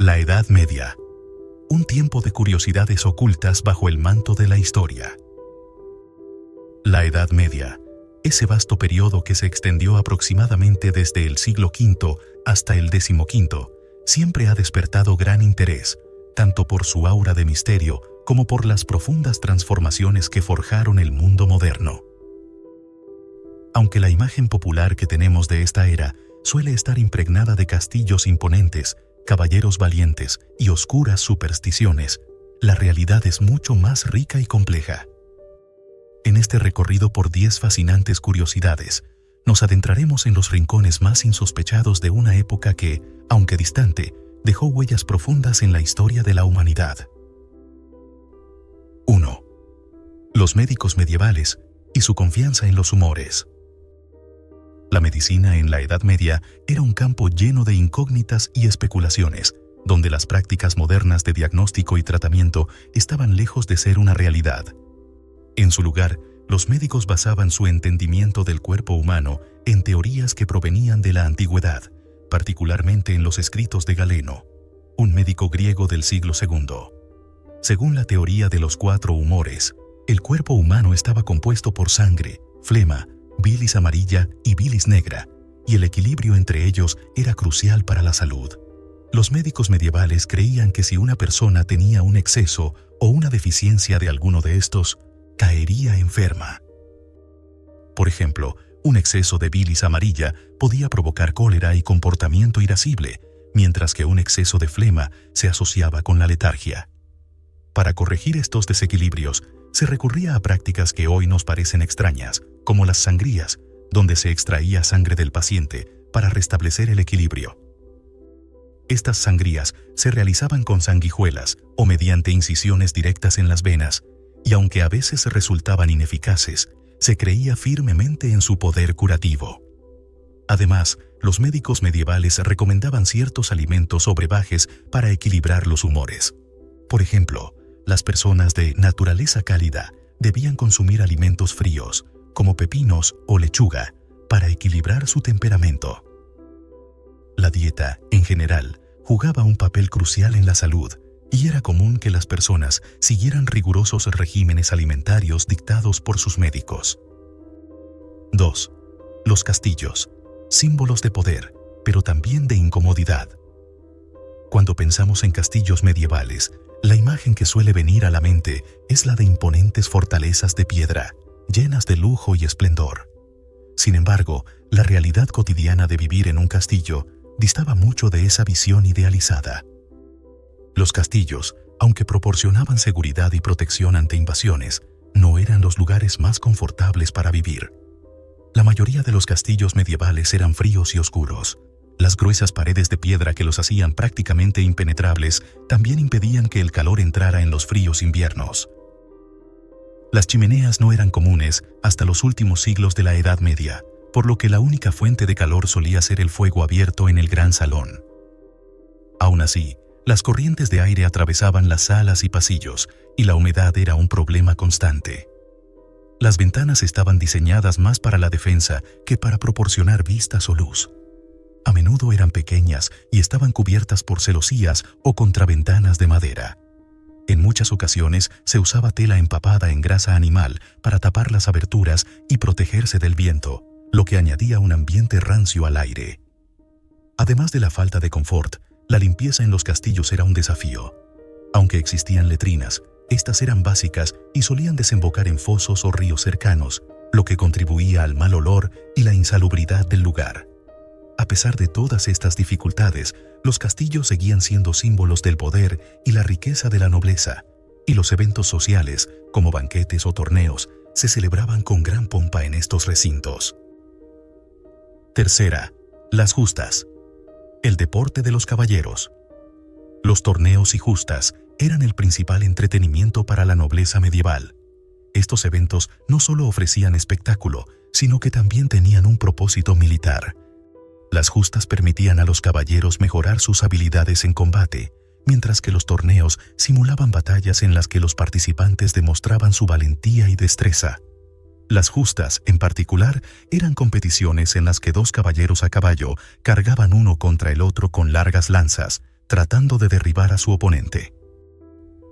La Edad Media. Un tiempo de curiosidades ocultas bajo el manto de la historia. La Edad Media, ese vasto periodo que se extendió aproximadamente desde el siglo V hasta el XV, siempre ha despertado gran interés, tanto por su aura de misterio como por las profundas transformaciones que forjaron el mundo moderno. Aunque la imagen popular que tenemos de esta era suele estar impregnada de castillos imponentes, caballeros valientes y oscuras supersticiones, la realidad es mucho más rica y compleja. En este recorrido por 10 fascinantes curiosidades, nos adentraremos en los rincones más insospechados de una época que, aunque distante, dejó huellas profundas en la historia de la humanidad. 1. Los médicos medievales y su confianza en los humores. La medicina en la Edad Media era un campo lleno de incógnitas y especulaciones, donde las prácticas modernas de diagnóstico y tratamiento estaban lejos de ser una realidad. En su lugar, los médicos basaban su entendimiento del cuerpo humano en teorías que provenían de la antigüedad, particularmente en los escritos de Galeno, un médico griego del siglo II. Según la teoría de los 4 humores, el cuerpo humano estaba compuesto por sangre, flema, bilis amarilla y bilis negra, y el equilibrio entre ellos era crucial para la salud. Los médicos medievales creían que si una persona tenía un exceso o una deficiencia de alguno de estos, caería enferma. Por ejemplo, un exceso de bilis amarilla podía provocar cólera y comportamiento irascible, mientras que un exceso de flema se asociaba con la letargia. Para corregir estos desequilibrios, se recurría a prácticas que hoy nos parecen extrañas, como las sangrías, donde se extraía sangre del paciente para restablecer el equilibrio. Estas sangrías se realizaban con sanguijuelas o mediante incisiones directas en las venas, y aunque a veces resultaban ineficaces, se creía firmemente en su poder curativo. Además, los médicos medievales recomendaban ciertos alimentos o brebajes para equilibrar los humores. Por ejemplo, las personas de naturaleza cálida debían consumir alimentos fríos, como pepinos o lechuga, para equilibrar su temperamento. La dieta, en general, jugaba un papel crucial en la salud, y era común que las personas siguieran rigurosos regímenes alimentarios dictados por sus médicos. 2. Los castillos, símbolos de poder, pero también de incomodidad. Cuando pensamos en castillos medievales, la imagen que suele venir a la mente es la de imponentes fortalezas de piedra, llenas de lujo y esplendor. Sin embargo, la realidad cotidiana de vivir en un castillo distaba mucho de esa visión idealizada. Los castillos, aunque proporcionaban seguridad y protección ante invasiones, no eran los lugares más confortables para vivir. La mayoría de los castillos medievales eran fríos y oscuros. Las gruesas paredes de piedra que los hacían prácticamente impenetrables también impedían que el calor entrara en los fríos inviernos. Las chimeneas no eran comunes hasta los últimos siglos de la Edad Media, por lo que la única fuente de calor solía ser el fuego abierto en el gran salón. Aún así, las corrientes de aire atravesaban las salas y pasillos, y la humedad era un problema constante. Las ventanas estaban diseñadas más para la defensa que para proporcionar vistas o luz. A menudo eran pequeñas y estaban cubiertas por celosías o contraventanas de madera. En muchas ocasiones se usaba tela empapada en grasa animal para tapar las aberturas y protegerse del viento, lo que añadía un ambiente rancio al aire. Además de la falta de confort, la limpieza en los castillos era un desafío. Aunque existían letrinas, estas eran básicas y solían desembocar en fosos o ríos cercanos, lo que contribuía al mal olor y la insalubridad del lugar. A pesar de todas estas dificultades, los castillos seguían siendo símbolos del poder y la riqueza de la nobleza, y los eventos sociales, como banquetes o torneos, se celebraban con gran pompa en estos recintos. 3. Las justas. El deporte de los caballeros. Los torneos y justas eran el principal entretenimiento para la nobleza medieval. Estos eventos no solo ofrecían espectáculo, sino que también tenían un propósito militar. Las justas permitían a los caballeros mejorar sus habilidades en combate, mientras que los torneos simulaban batallas en las que los participantes demostraban su valentía y destreza. Las justas, en particular, eran competiciones en las que 2 caballeros a caballo cargaban uno contra el otro con largas lanzas, tratando de derribar a su oponente.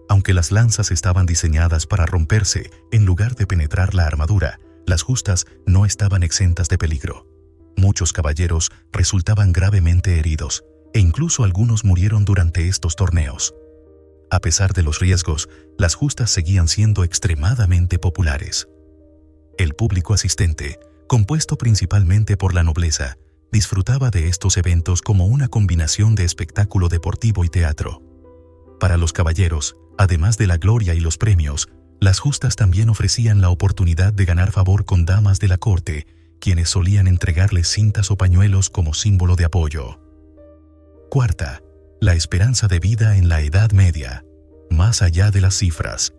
Aunque las lanzas estaban diseñadas para romperse en lugar de penetrar la armadura, las justas no estaban exentas de peligro. Muchos caballeros resultaban gravemente heridos, e incluso algunos murieron durante estos torneos. A pesar de los riesgos, las justas seguían siendo extremadamente populares. El público asistente, compuesto principalmente por la nobleza, disfrutaba de estos eventos como una combinación de espectáculo deportivo y teatro. Para los caballeros, además de la gloria y los premios, las justas también ofrecían la oportunidad de ganar favor con damas de la corte, quienes solían entregarles cintas o pañuelos como símbolo de apoyo. Cuarta, la esperanza de vida en la Edad Media, más allá de las cifras.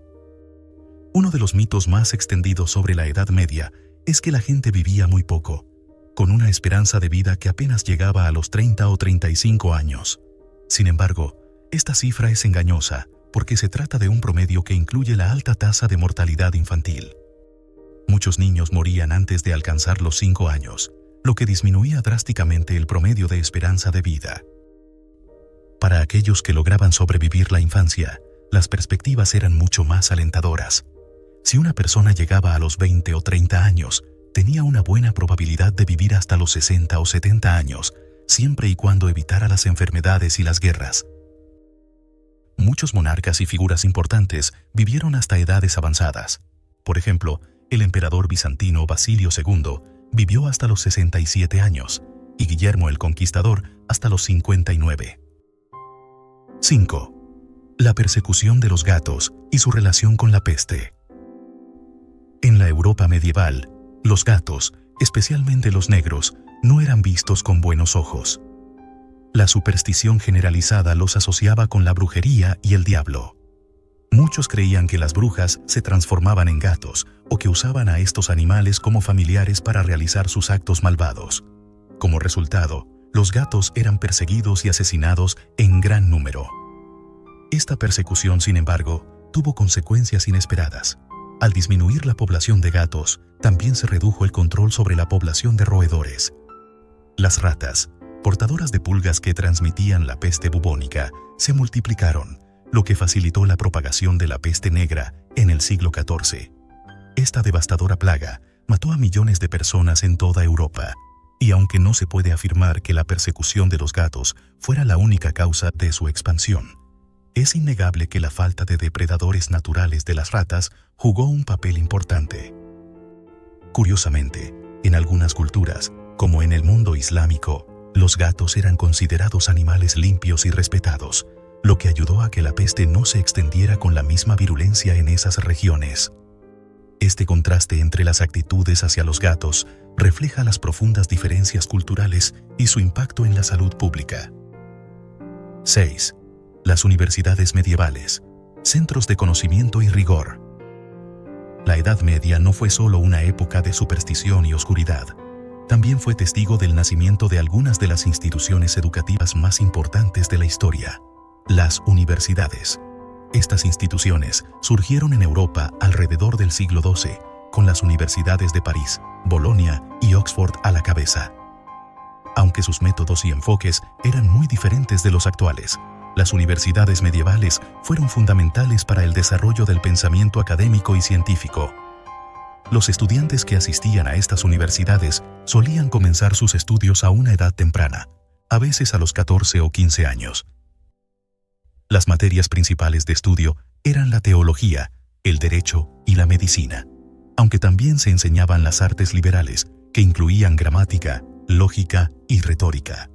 Uno de los mitos más extendidos sobre la Edad Media es que la gente vivía muy poco, con una esperanza de vida que apenas llegaba a los 30 o 35 años. Sin embargo, esta cifra es engañosa porque se trata de un promedio que incluye la alta tasa de mortalidad infantil. Muchos niños morían antes de alcanzar los 5 años, lo que disminuía drásticamente el promedio de esperanza de vida. Para aquellos que lograban sobrevivir la infancia, las perspectivas eran mucho más alentadoras. Si una persona llegaba a los 20 o 30 años, tenía una buena probabilidad de vivir hasta los 60 o 70 años, siempre y cuando evitara las enfermedades y las guerras. Muchos monarcas y figuras importantes vivieron hasta edades avanzadas. Por ejemplo, el emperador bizantino Basilio II vivió hasta los 67 años y Guillermo el Conquistador hasta los 59. 5. La persecución de los gatos y su relación con la peste. En la Europa medieval, los gatos, especialmente los negros, no eran vistos con buenos ojos. La superstición generalizada los asociaba con la brujería y el diablo. Muchos creían que las brujas se transformaban en gatos o que usaban a estos animales como familiares para realizar sus actos malvados. Como resultado, los gatos eran perseguidos y asesinados en gran número. Esta persecución, sin embargo, tuvo consecuencias inesperadas. Al disminuir la población de gatos, también se redujo el control sobre la población de roedores. Las ratas, portadoras de pulgas que transmitían la peste bubónica, se multiplicaron, lo que facilitó la propagación de la peste negra en el siglo XIV. Esta devastadora plaga mató a millones de personas en toda Europa, y aunque no se puede afirmar que la persecución de los gatos fuera la única causa de su expansión, es innegable que la falta de depredadores naturales de las ratas jugó un papel importante. Curiosamente, en algunas culturas, como en el mundo islámico, los gatos eran considerados animales limpios y respetados, lo que ayudó a que la peste no se extendiera con la misma virulencia en esas regiones. Este contraste entre las actitudes hacia los gatos refleja las profundas diferencias culturales y su impacto en la salud pública. 6. Las universidades medievales, centros de conocimiento y rigor. La Edad Media no fue solo una época de superstición y oscuridad. También fue testigo del nacimiento de algunas de las instituciones educativas más importantes de la historia, las universidades. Estas instituciones surgieron en Europa alrededor del siglo XII, con las universidades de París, Bolonia y Oxford a la cabeza. Aunque sus métodos y enfoques eran muy diferentes de los actuales, las universidades medievales fueron fundamentales para el desarrollo del pensamiento académico y científico. Los estudiantes que asistían a estas universidades solían comenzar sus estudios a una edad temprana, a veces a los 14 o 15 años. Las materias principales de estudio eran la teología, el derecho y la medicina, aunque también se enseñaban las artes liberales, que incluían gramática, lógica y retórica.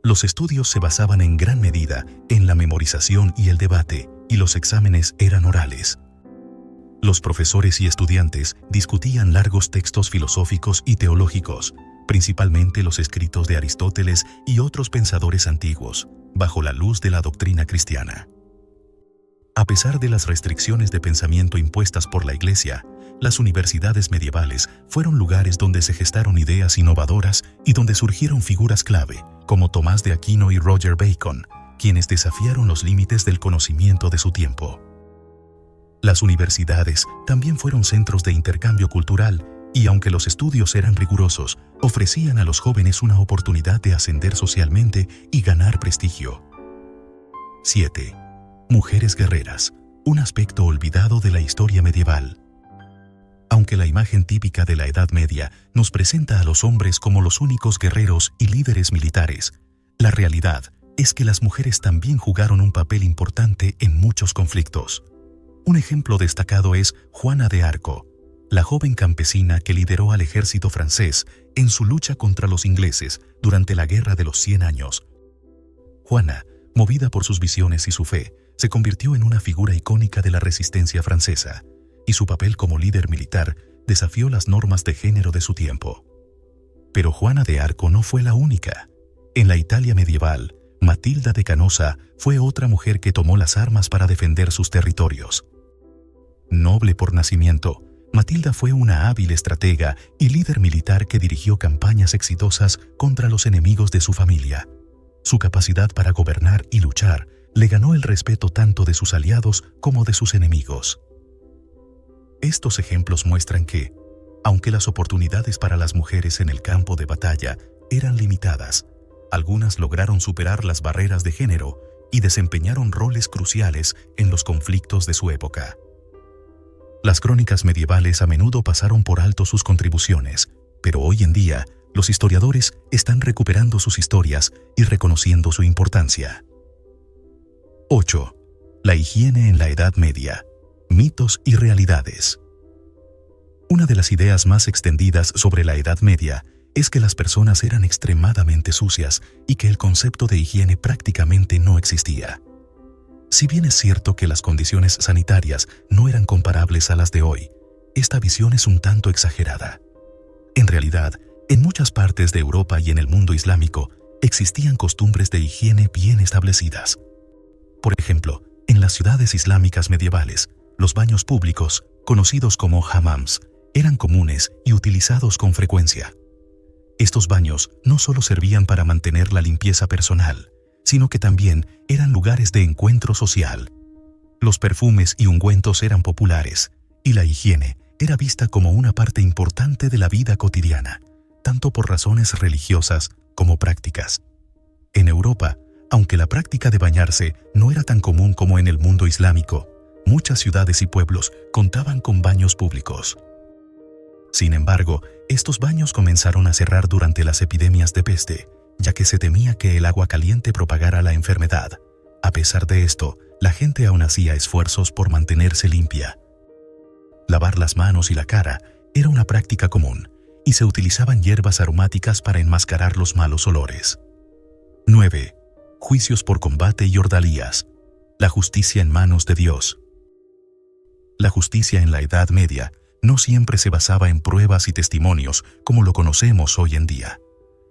Los estudios se basaban en gran medida en la memorización y el debate, y los exámenes eran orales. Los profesores y estudiantes discutían largos textos filosóficos y teológicos, principalmente los escritos de Aristóteles y otros pensadores antiguos, bajo la luz de la doctrina cristiana. A pesar de las restricciones de pensamiento impuestas por la Iglesia, las universidades medievales fueron lugares donde se gestaron ideas innovadoras y donde surgieron figuras clave, como Tomás de Aquino y Roger Bacon, quienes desafiaron los límites del conocimiento de su tiempo. Las universidades también fueron centros de intercambio cultural y, aunque los estudios eran rigurosos, ofrecían a los jóvenes una oportunidad de ascender socialmente y ganar prestigio. 7. Mujeres guerreras, un aspecto olvidado de la historia medieval. Aunque la imagen típica de la Edad Media nos presenta a los hombres como los únicos guerreros y líderes militares, la realidad es que las mujeres también jugaron un papel importante en muchos conflictos. Un ejemplo destacado es Juana de Arco, la joven campesina que lideró al ejército francés en su lucha contra los ingleses durante la Guerra de los 100 Años. Juana, movida por sus visiones y su fe, se convirtió en una figura icónica de la resistencia francesa, y su papel como líder militar desafió las normas de género de su tiempo. Pero Juana de Arco no fue la única. En la Italia medieval, Matilda de Canossa fue otra mujer que tomó las armas para defender sus territorios. Noble por nacimiento, Matilda fue una hábil estratega y líder militar que dirigió campañas exitosas contra los enemigos de su familia. Su capacidad para gobernar y luchar le ganó el respeto tanto de sus aliados como de sus enemigos. Estos ejemplos muestran que, aunque las oportunidades para las mujeres en el campo de batalla eran limitadas, algunas lograron superar las barreras de género y desempeñaron roles cruciales en los conflictos de su época. Las crónicas medievales a menudo pasaron por alto sus contribuciones, pero hoy en día los historiadores están recuperando sus historias y reconociendo su importancia. 8. La higiene en la Edad Media. Mitos y realidades. Una de las ideas más extendidas sobre la Edad Media es que las personas eran extremadamente sucias y que el concepto de higiene prácticamente no existía. Si bien es cierto que las condiciones sanitarias no eran comparables a las de hoy, esta visión es un tanto exagerada. En realidad, en muchas partes de Europa y en el mundo islámico existían costumbres de higiene bien establecidas. Por ejemplo, en las ciudades islámicas medievales, los baños públicos, conocidos como hammams, eran comunes y utilizados con frecuencia. Estos baños no solo servían para mantener la limpieza personal, sino que también eran lugares de encuentro social. Los perfumes y ungüentos eran populares, y la higiene era vista como una parte importante de la vida cotidiana, tanto por razones religiosas como prácticas. En Europa, aunque la práctica de bañarse no era tan común como en el mundo islámico, muchas ciudades y pueblos contaban con baños públicos. Sin embargo, estos baños comenzaron a cerrar durante las epidemias de peste, ya que se temía que el agua caliente propagara la enfermedad. A pesar de esto, la gente aún hacía esfuerzos por mantenerse limpia. Lavar las manos y la cara era una práctica común, y se utilizaban hierbas aromáticas para enmascarar los malos olores. 9. Juicios por combate y ordalías. La justicia en manos de Dios. La justicia en la Edad Media no siempre se basaba en pruebas y testimonios como lo conocemos hoy en día.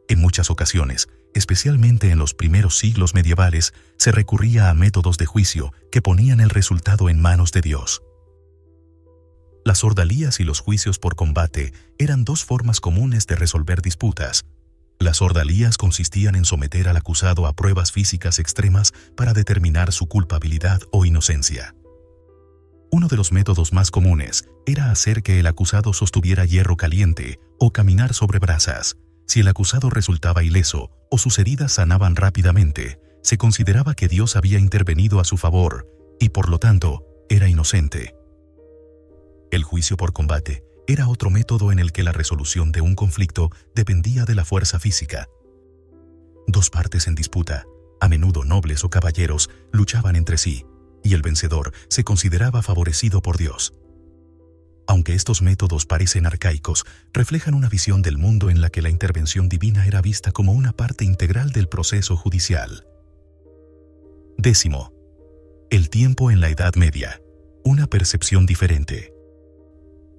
En muchas ocasiones, especialmente en los primeros siglos medievales, se recurría a métodos de juicio que ponían el resultado en manos de Dios. Las ordalías y los juicios por combate eran dos formas comunes de resolver disputas. Las ordalías consistían en someter al acusado a pruebas físicas extremas para determinar su culpabilidad o inocencia. Uno de los métodos más comunes era hacer que el acusado sostuviera hierro caliente o caminar sobre brasas. Si el acusado resultaba ileso o sus heridas sanaban rápidamente, se consideraba que Dios había intervenido a su favor y, por lo tanto, era inocente. El juicio por combate era otro método en el que la resolución de un conflicto dependía de la fuerza física. Dos partes en disputa, a menudo nobles o caballeros, luchaban entre sí, y el vencedor se consideraba favorecido por Dios. Aunque estos métodos parecen arcaicos, reflejan una visión del mundo en la que la intervención divina era vista como una parte integral del proceso judicial. 10. El tiempo en la Edad Media. Una percepción diferente.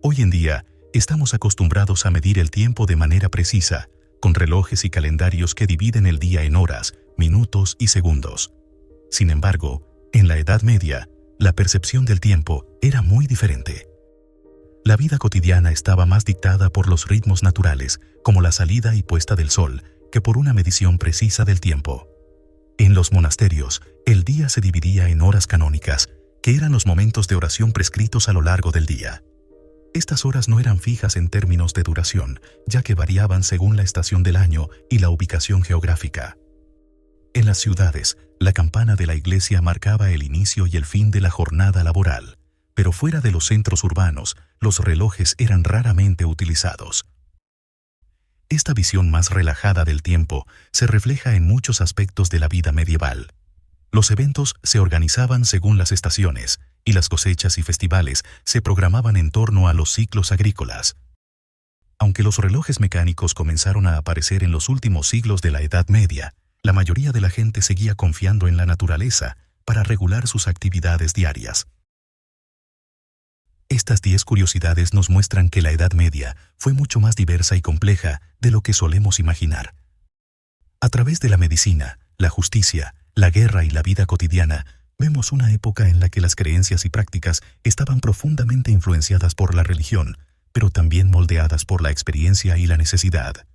Hoy en día, estamos acostumbrados a medir el tiempo de manera precisa, con relojes y calendarios que dividen el día en horas, minutos y segundos. Sin embargo, en la Edad Media, la percepción del tiempo era muy diferente. La vida cotidiana estaba más dictada por los ritmos naturales, como la salida y puesta del sol, que por una medición precisa del tiempo. En los monasterios, el día se dividía en horas canónicas, que eran los momentos de oración prescritos a lo largo del día. Estas horas no eran fijas en términos de duración, ya que variaban según la estación del año y la ubicación geográfica. En la las ciudades, la campana de la iglesia marcaba el inicio y el fin de la jornada laboral, pero fuera de los centros urbanos, los relojes eran raramente utilizados. Esta visión más relajada del tiempo se refleja en muchos aspectos de la vida medieval. Los eventos se organizaban según las estaciones, y las cosechas y festivales se programaban en torno a los ciclos agrícolas. Aunque los relojes mecánicos comenzaron a aparecer en los últimos siglos de la Edad Media, la mayoría de la gente seguía confiando en la naturaleza para regular sus actividades diarias. Estas 10 curiosidades nos muestran que la Edad Media fue mucho más diversa y compleja de lo que solemos imaginar. A través de la medicina, la justicia, la guerra y la vida cotidiana, vemos una época en la que las creencias y prácticas estaban profundamente influenciadas por la religión, pero también moldeadas por la experiencia y la necesidad.